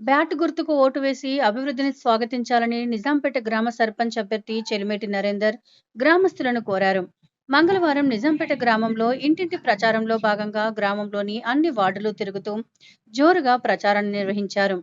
Bat గుర్తుకు vote వేసి అభివృద్ధిని స్వాగతించాలని నిజాంపేట గ్రామ సర్పంచ్ అభ్యర్థి చెలిమేటి నరేందర్ గ్రామస్తులను కోరారు. మంగళవారం నిజాంపేట గ్రామంలో ఇంటింటి ప్రచారంలో భాగంగా గ్రామంలోని అన్ని వార్డులు తిరుగుతూ జోరుగా ప్రచారాన్ని నిర్వహించారు.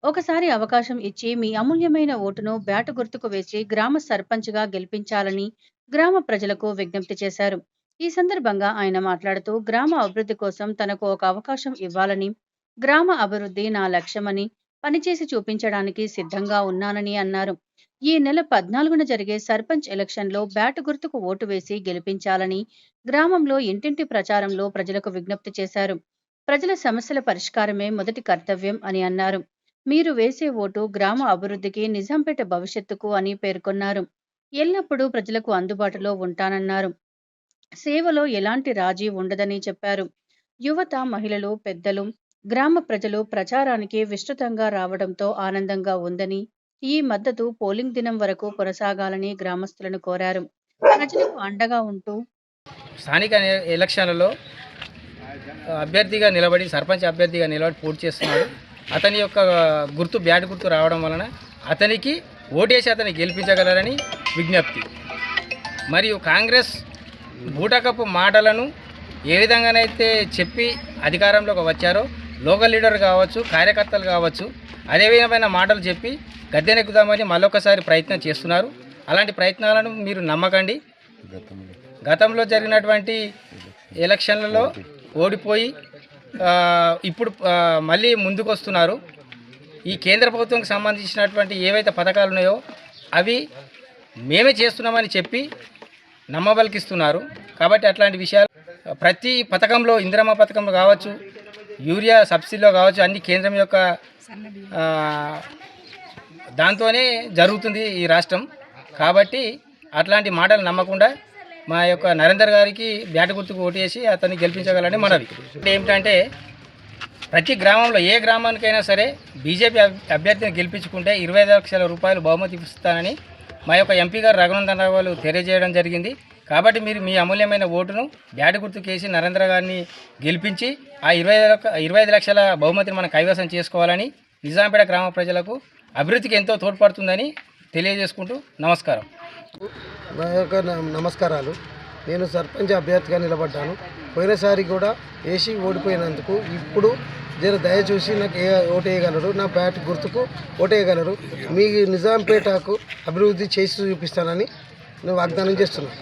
ఒకసారి అవకాశం ఇచ్చి మీ అమూల్యమైన ఓటును బ్యాట్ గుర్తుకు వేసి గ్రామ సర్పంచ్గా గెలిపించాలని గ్రామ ప్రజలకు విజ్ఞప్తి చేశారు. ఈ సందర్భంగా ఆయన మాట్లాడుతూ గ్రామ అభివృద్ధి కోసం తనకు ఒక అవకాశం ఇవ్వాలని, గ్రామ అభివృద్ధి నా లక్ష్యమని, పనిచేసి చూపించడానికి సిద్ధంగా ఉన్నానని అన్నారు. ఈ నెల 14న జరిగే సర్పంచ్ ఎలక్షన్లో బ్యాట్ గుర్తుకు ఓటు వేసి గెలిపించాలని గ్రామంలో ఇంటింటి ప్రచారంలో ప్రజలకు విజ్ఞప్తి చేశారు. ప్రజల సమస్యల పరిష్కారమే మొదటి కర్తవ్యం అని అన్నారు. మీరు వేసే ఓటు గ్రామ అభివృద్ధికి, నిజాంపేట భవిష్యత్తుకు అని పేర్కొన్నారు. ఎల్లప్పుడూ ప్రజలకు అందుబాటులో ఉంటానన్నారు. సేవలో ఎలాంటి రాజీ ఉండదని చెప్పారు. యువత, మహిళలు, పెద్దలు, గ్రామ ప్రజలు ప్రచారానికి విస్తృతంగా రావడంతో ఆనందంగా ఉందని, ఈ మద్దతు పోలింగ్ దినం వరకు కొనసాగాలని గ్రామస్తులను కోరారు. ప్రజలకు అండగా ఉంటూ స్థానిక ఎలక్షన్లలో సర్పంచ్ అభ్యర్థిగా నిలబడి పోటీ చేస్తున్నాడు. అతని యొక్క గుర్తు బ్యాట్ గుర్తు రావడం వలన అతనికి ఓటేసి అతన్ని గెలిపించగలరని విజ్ఞప్తి. మరియు కాంగ్రెస్ బూటకపు మాటలను ఏ విధంగానైతే చెప్పి అధికారంలోకి వచ్చారో లోకల్ లీడర్ కావచ్చు, కార్యకర్తలు కావచ్చు, అదే విధమైన మాటలు చెప్పి గద్దెనెక్కుదామని మళ్ళొకసారి ప్రయత్నం చేస్తున్నారు. అలాంటి ప్రయత్నాలను మీరు నమ్మకండి. గతంలో జరిగినటువంటి ఎలక్షన్లలో ఓడిపోయి ఇప్పుడు మళ్ళీ ముందుకు వస్తున్నారు. ఈ కేంద్ర ప్రభుత్వంకి సంబంధించినటువంటి ఏవైతే పథకాలు ఉన్నాయో అవి మేమే చేస్తున్నామని చెప్పి నమ్మబలికిస్తున్నారు. కాబట్టి అట్లాంటి విషయాలు ప్రతి పథకంలో, ఇందిరమ్మ పథకంలో కావచ్చు, యూరియా సబ్సిడీలో కావచ్చు, అన్ని కేంద్రం యొక్క దాంతోనే జరుగుతుంది ఈ రాష్ట్రం. కాబట్టి అట్లాంటి మాటలు నమ్మకుండా మా యొక్క నరేందర్ గారికి బ్యాట్ గుర్తుకు ఓటు వేసి అతన్ని గెలిపించగలని మనవి. ఏమిటంటే ప్రతి గ్రామంలో ఏ గ్రామానికైనా సరే బీజేపీ అభ్యర్థిని గెలిపించుకుంటే 25 లక్షల రూపాయలు బహుమతి ఇస్తానని మా యొక్క ఎంపీ గారు రఘునందన్ రావు గారు తెలియజేయడం జరిగింది. కాబట్టి మీరు మీ అమూల్యమైన ఓటును బ్యాట్ గుర్తుకేసి నరేంద్ర గారిని గెలిపించి ఆ 25 లక్షల బహుమతిని మనం కైవసం చేసుకోవాలని, నిజాంపేట గ్రామ ప్రజలకు అభివృద్ధికి ఎంతో తోడ్పడుతుందని తెలియజేసుకుంటూ నమస్కారం. నా యొక్క నమస్కారాలు. నేను సర్పంచ్ అభ్యర్థిగా నిలబడ్డాను. పోయినసారి కూడా వేసి ఓడిపోయినందుకు ఇప్పుడు దయచూసి నాకు ఓటేయగలరు, నా బ్యాట్ గుర్తుకు ఓటేయగలరు. మీ నిజాంపేటకు అభివృద్ధి చేసి చూపిస్తానని నేను వాగ్దానం చేస్తున్నాను.